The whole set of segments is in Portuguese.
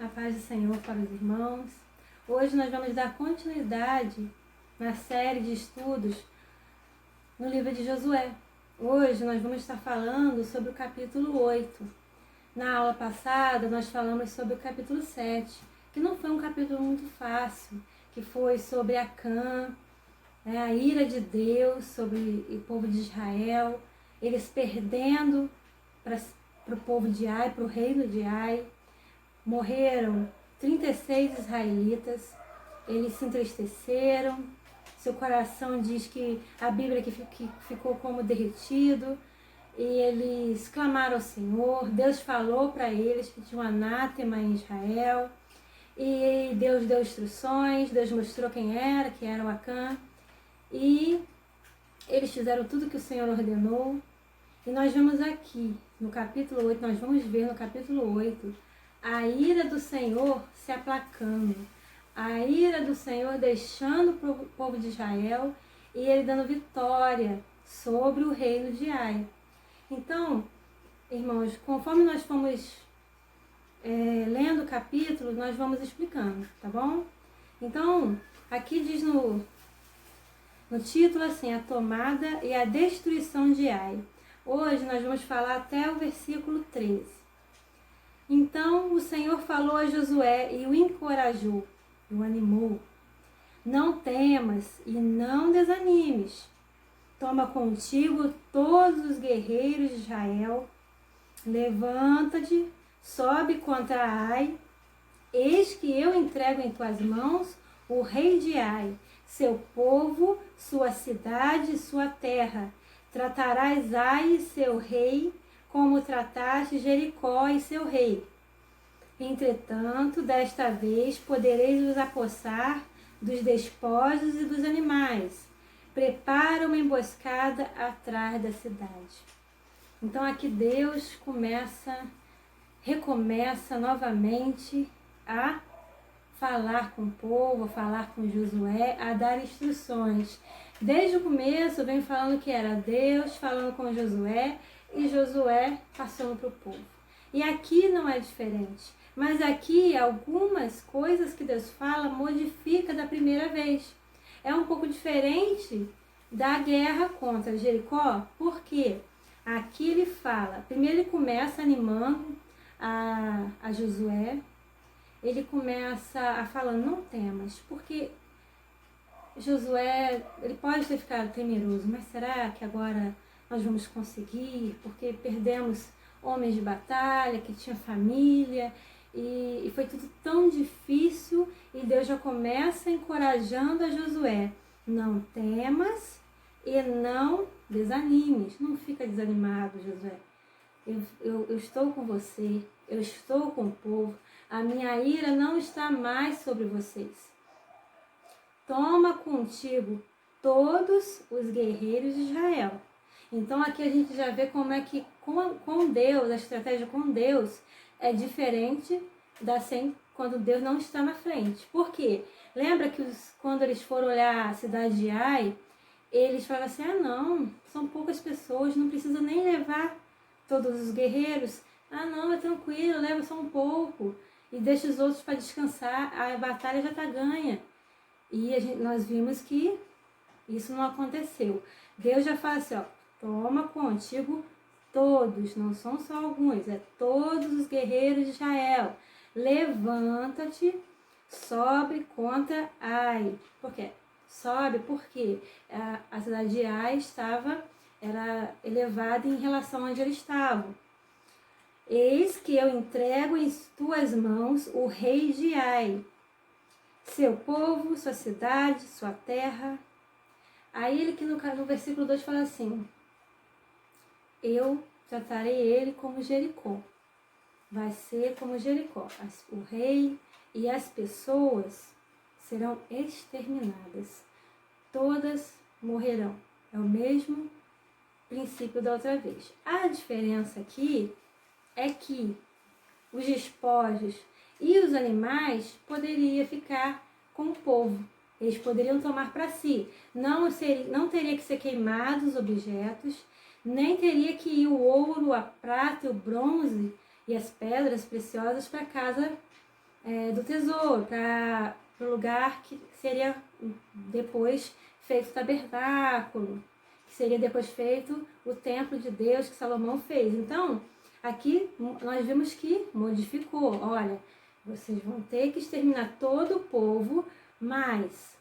A paz do Senhor para os irmãos. Hoje nós vamos dar continuidade na série de estudos no livro de Josué. Hoje nós vamos estar falando sobre o capítulo 8. Na aula passada nós falamos sobre o capítulo 7, que não foi um capítulo muito fácil, que foi sobre Acã, a ira de Deus sobre o povo de Israel, eles perdendo para o povo de Ai, para o reino de Ai. Morreram 36 israelitas, eles se entristeceram, seu coração diz que a Bíblia que ficou como derretido, e eles clamaram ao Senhor. Deus falou para eles que tinha um anátema em Israel, e Deus deu instruções, Deus mostrou quem era, que era o Acã, e eles fizeram tudo que o Senhor ordenou. E nós vemos aqui, no capítulo 8, nós vamos ver no capítulo 8, a ira do Senhor se aplacando, a ira do Senhor deixando o povo de Israel e ele dando vitória sobre o reino de Ai. Então, irmãos, conforme nós fomos lendo o capítulo, nós vamos explicando, tá bom? Então, aqui diz no título assim, a tomada e a destruição de Ai. Hoje nós vamos falar até o versículo 13. Então o Senhor falou a Josué e o encorajou, o animou. Não temas e não desanimes. Toma contigo todos os guerreiros de Israel. Levanta-te, sobe contra Ai. Eis que eu entrego em tuas mãos o rei de Ai, seu povo, sua cidade e sua terra. Tratarás Ai e seu rei como trataste Jericó e seu rei. Entretanto, desta vez podereis vos apossar dos despojos e dos animais. Prepara uma emboscada atrás da cidade. Então aqui Deus recomeça novamente a falar com o povo, a falar com Josué, a dar instruções. Desde o começo vem falando que era Deus falando com Josué, e Josué passando para o povo. E aqui não é diferente, mas aqui algumas coisas que Deus fala modifica da primeira vez. É um pouco diferente da guerra contra Jericó, porque aqui ele fala, primeiro ele começa animando a Josué, ele começa a falando, não temas, porque Josué, ele pode ter ficado temeroso, mas será que agora nós vamos conseguir? Porque perdemos homens de batalha, que tinha família, e foi tudo tão difícil, e Deus já começa encorajando a Josué, não temas e não desanimes, não fica desanimado, Josué. Eu estou com você, eu estou com o povo, a minha ira não está mais sobre vocês. Toma contigo todos os guerreiros de Israel. Então aqui a gente já vê como é que com Deus, a estratégia com Deus é diferente da quando Deus não está na frente. Por quê? Lembra que quando eles foram olhar a cidade de Ai, eles falaram assim, não, são poucas pessoas, não precisa nem levar todos os guerreiros. Não, é tranquilo, leva só um pouco e deixa os outros para descansar, a batalha já está ganha. E nós vimos que isso não aconteceu. Deus já fala assim, toma contigo todos, não são só alguns, é todos os guerreiros de Israel. Levanta-te, sobe contra Ai. Por quê? Sobe porque a cidade de Ai era elevada em relação a onde eles estavam. Eis que eu entrego em tuas mãos o rei de Ai, seu povo, sua cidade, sua terra. Aí ele que no versículo 2 fala assim, eu tratarei ele como Jericó. Vai ser como Jericó. O rei e as pessoas serão exterminadas. Todas morrerão. É o mesmo princípio da outra vez. A diferença aqui é que os despojos e os animais poderiam ficar com o povo. Eles poderiam tomar para si. Não teria que ser queimados os objetos, nem teria que ir o ouro, a prata, o bronze e as pedras preciosas para a casa do tesouro, para o lugar que seria depois feito o tabernáculo, que seria depois feito o templo de Deus que Salomão fez. Então, aqui nós vimos que modificou. Olha, vocês vão ter que exterminar todo o povo, mas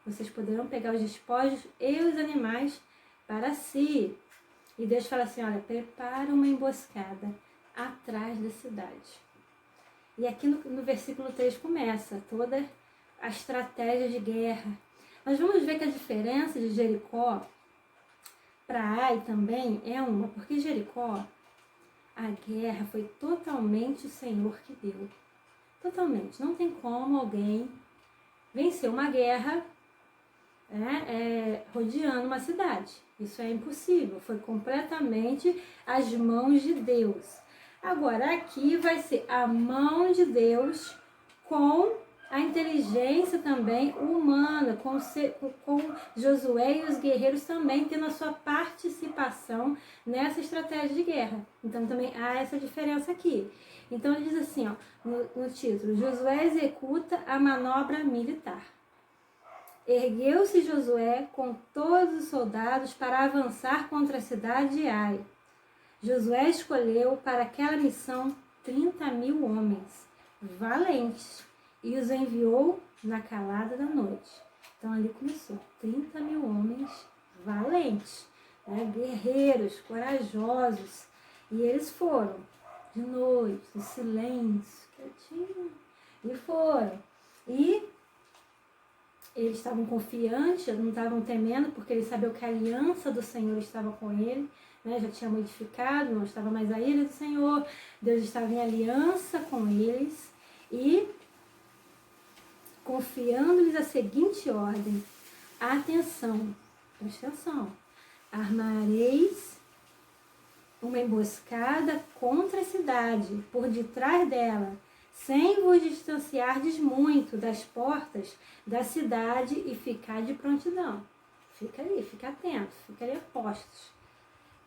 vocês poderão pegar os despojos e os animais para si. E Deus fala assim, olha, prepara uma emboscada atrás da cidade. E aqui no versículo 3 começa toda a estratégia de guerra. Nós vamos ver que a diferença de Jericó para Ai também é uma, porque Jericó, a guerra foi totalmente o Senhor que deu. Totalmente. Não tem como alguém vencer uma guerra rodeando uma cidade. Isso é impossível. Foi completamente as mãos de Deus. Agora, aqui vai ser a mão de Deus com a inteligência também humana, com Josué e os guerreiros também tendo a sua participação nessa estratégia de guerra. Então, também há essa diferença aqui. Então, ele diz assim, ó, no título, Josué executa a manobra militar. Ergueu-se Josué com todos os soldados para avançar contra a cidade de Ai. Josué escolheu para aquela missão 30.000 homens valentes e os enviou na calada da noite. Então ali começou, 30.000 homens valentes, guerreiros, corajosos. E eles foram de noite, em silêncio, quietinho, e foram. E eles estavam confiantes, não estavam temendo, porque eles sabiam que a aliança do Senhor estava com ele, já tinha modificado, não estava mais a ira do Senhor, Deus estava em aliança com eles e confiando-lhes a seguinte ordem: atenção, presta atenção, armareis uma emboscada contra a cidade, por detrás dela, sem vos distanciardes muito das portas da cidade e ficar de prontidão. Fica ali, fica atento, fica ali a postos.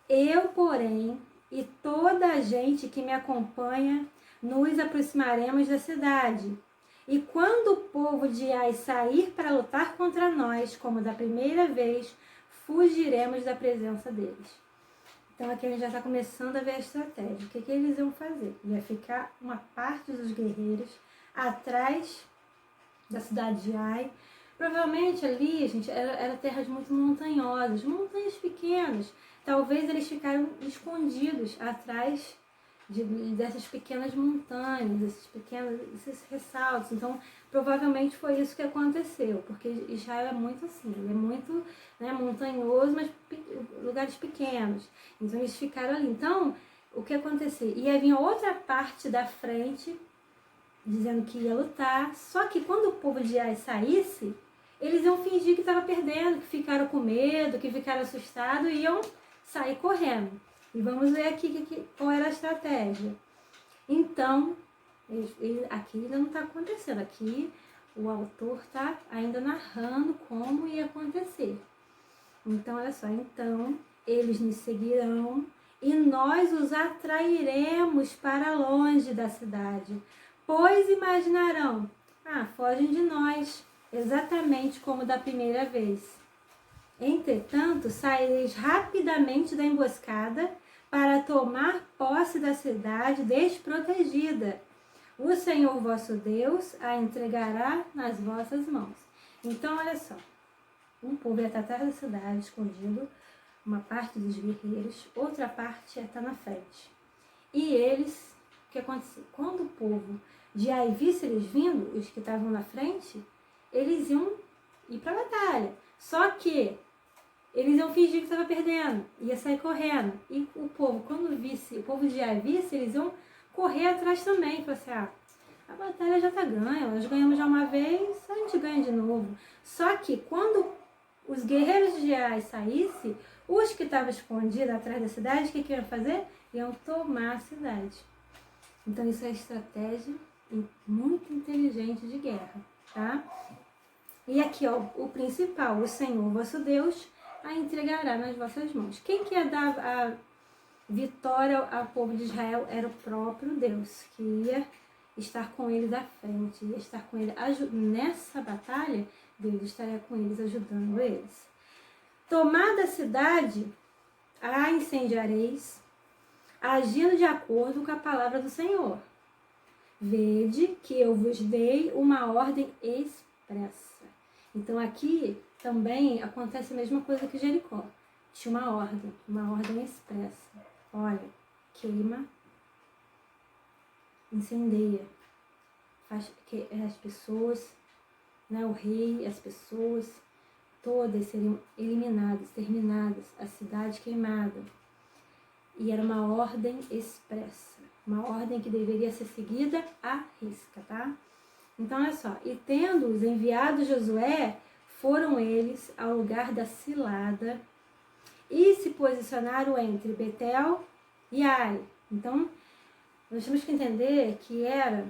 Eu, porém, e toda a gente que me acompanha, nos aproximaremos da cidade. E quando o povo de Ai sair para lutar contra nós, como da primeira vez, fugiremos da presença deles. Então aqui a gente já está começando a ver a estratégia. O que eles iam fazer? Ia ficar uma parte dos guerreiros atrás da cidade de Ai. Provavelmente ali, gente, era terras muito montanhosas, montanhas pequenas. Talvez eles ficaram escondidos atrás dessas pequenas montanhas, esses ressaltos. Então, provavelmente foi isso que aconteceu, porque Israel é muito assim, ele é muito montanhoso, mas lugares pequenos. Então, eles ficaram ali. Então, o que aconteceu? Ia vir outra parte da frente, dizendo que ia lutar, só que quando o povo de Ai saísse, eles iam fingir que estava perdendo, que ficaram com medo, que ficaram assustados e iam sair correndo. E vamos ver aqui qual era a estratégia. Então, aqui ainda não está acontecendo. Aqui o autor está ainda narrando como ia acontecer. Então, olha só. Então, eles nos seguirão e nós os atrairemos para longe da cidade. Pois imaginarão, fogem de nós, exatamente como da primeira vez. Entretanto, saireis rapidamente da emboscada para tomar posse da cidade desprotegida. O Senhor vosso Deus a entregará nas vossas mãos. Então, olha só. Um povo ia estar atrás da cidade, escondido, uma parte dos guerreiros, outra parte ia estar na frente. E eles, o que aconteceu? Quando o povo de Ai visse eles vindo, os que estavam na frente, eles iam ir para a batalha. Só que eles iam fingir que estava perdendo, ia sair correndo. E o povo, quando visse, o povo de Ai visse, eles iam correr atrás também. Falar assim, a batalha já está ganha, nós ganhamos já uma vez, a gente ganha de novo. Só que quando os guerreiros de Ai saíssem, os que estavam escondidos atrás da cidade, o que iam fazer? Iam tomar a cidade. Então isso é estratégia muito inteligente de guerra, tá? E aqui, ó, o principal, o Senhor vosso Deus a entregará nas vossas mãos. Quem que ia dar a vitória ao povo de Israel era o próprio Deus, que ia estar com eles à frente, ia estar com eles nessa batalha. Deus estaria com eles, ajudando eles. Tomada a cidade, a incendiareis, agindo de acordo com a palavra do Senhor. Vede que eu vos dei uma ordem expressa. Então aqui também acontece a mesma coisa que Jericó. Tinha uma ordem expressa. Olha, queima, incendeia, faz que as pessoas, né, o rei, as pessoas, todas seriam eliminadas, exterminadas, a cidade queimada. E era uma ordem expressa, uma ordem que deveria ser seguida à risca, tá? Então, olha só, e tendo-os enviado Josué, foram eles ao lugar da cilada e se posicionaram entre Betel e Ai. Então, nós temos que entender que era...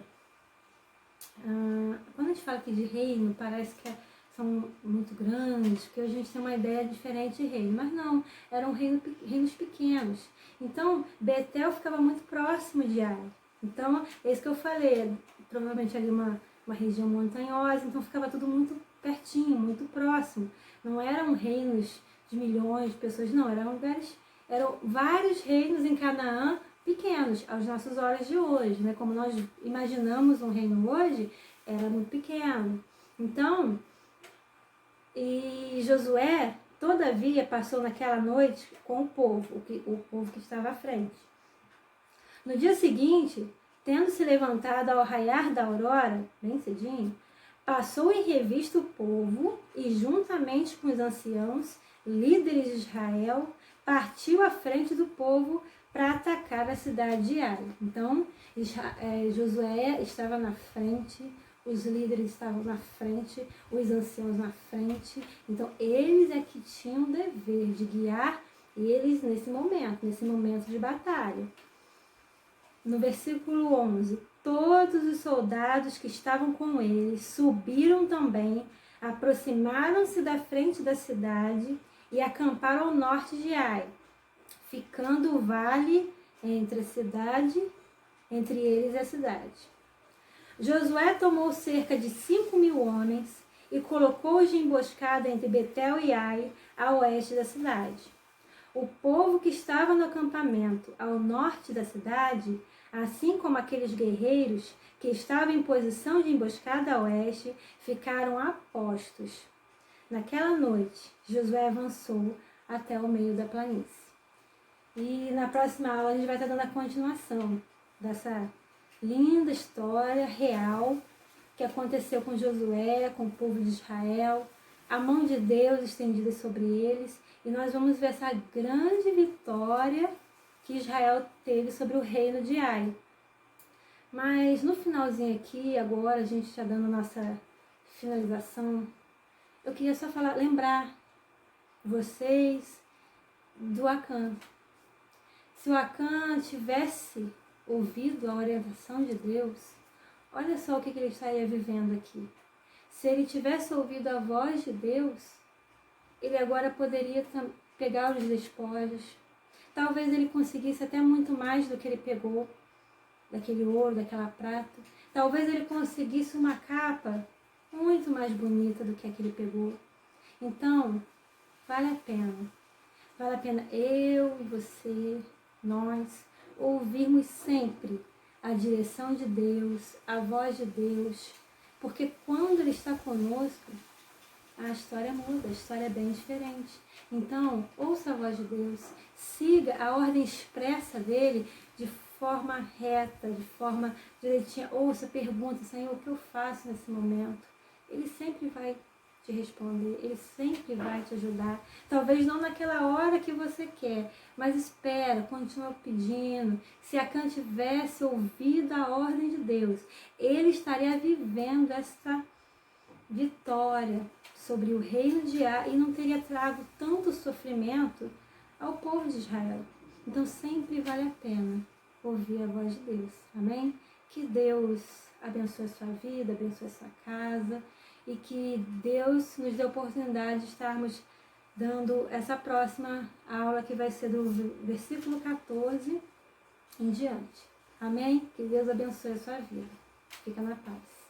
quando a gente fala aqui de reino, parece que são muito grandes, porque a gente tem uma ideia diferente de reino. Mas não, eram reinos pequenos. Então, Betel ficava muito próximo de Ai. Então, é isso que eu falei. Provavelmente ali uma região montanhosa, então ficava tudo muito pertinho, muito próximo. Não eram reinos de milhões de pessoas, não. Eram vários reinos em Canaã pequenos, aos nossos olhos de hoje, né? Como nós imaginamos um reino hoje, era muito pequeno. Então, e Josué, todavia, passou naquela noite com o povo que estava à frente. No dia seguinte, tendo se levantado ao raiar da aurora, bem cedinho, passou em revista o povo e, juntamente com os anciãos, líderes de Israel, partiu à frente do povo para atacar a cidade de Ai. Então, Josué estava na frente, os líderes estavam na frente, os anciãos na frente. Então, eles é que tinham o dever de guiar eles nesse momento de batalha. No versículo 11, todos os soldados que estavam com eles subiram também, aproximaram-se da frente da cidade e acamparam ao norte de Ai, ficando o vale entre eles e a cidade. Josué tomou cerca de 5.000 homens e colocou-os de emboscada entre Betel e Ai, a oeste da cidade. O povo que estava no acampamento ao norte da cidade, assim como aqueles guerreiros que estavam em posição de emboscada a oeste, ficaram apostos. Naquela noite, Josué avançou até o meio da planície. E na próxima aula a gente vai estar dando a continuação dessa linda história real que aconteceu com Josué, com o povo de Israel, a mão de Deus estendida sobre eles, e nós vamos ver essa grande vitória que Israel teve sobre o reino de Ai. Mas no finalzinho aqui, agora a gente está dando a nossa finalização, eu queria só lembrar vocês do Acã. Se o Acã tivesse ouvido a orientação de Deus, olha só o que ele estaria vivendo aqui. Se ele tivesse ouvido a voz de Deus, ele agora poderia pegar os despojos. Talvez ele conseguisse até muito mais do que ele pegou, daquele ouro, daquela prata. Talvez ele conseguisse uma capa muito mais bonita do que a que ele pegou. Então, vale a pena eu e você, nós, ouvirmos sempre a direção de Deus, a voz de Deus, porque quando Ele está conosco, a história muda, a história é bem diferente. Então, ouça a voz de Deus, siga a ordem expressa dEle de forma reta, de forma direitinha. Ouça, pergunta, Senhor, o que eu faço nesse momento? Ele sempre vai te responder, Ele sempre vai te ajudar. Talvez não naquela hora que você quer, mas espera, continua pedindo. Se Acã tivesse ouvido a ordem de Deus, ele estaria vivendo essa vitória sobre o reino de Ai e não teria trago tanto sofrimento ao povo de Israel. Então sempre vale a pena ouvir a voz de Deus, amém? Que Deus abençoe a sua vida, abençoe a sua casa, e que Deus nos dê a oportunidade de estarmos dando essa próxima aula, que vai ser do versículo 14 em diante. Amém? Que Deus abençoe a sua vida. Fica na paz.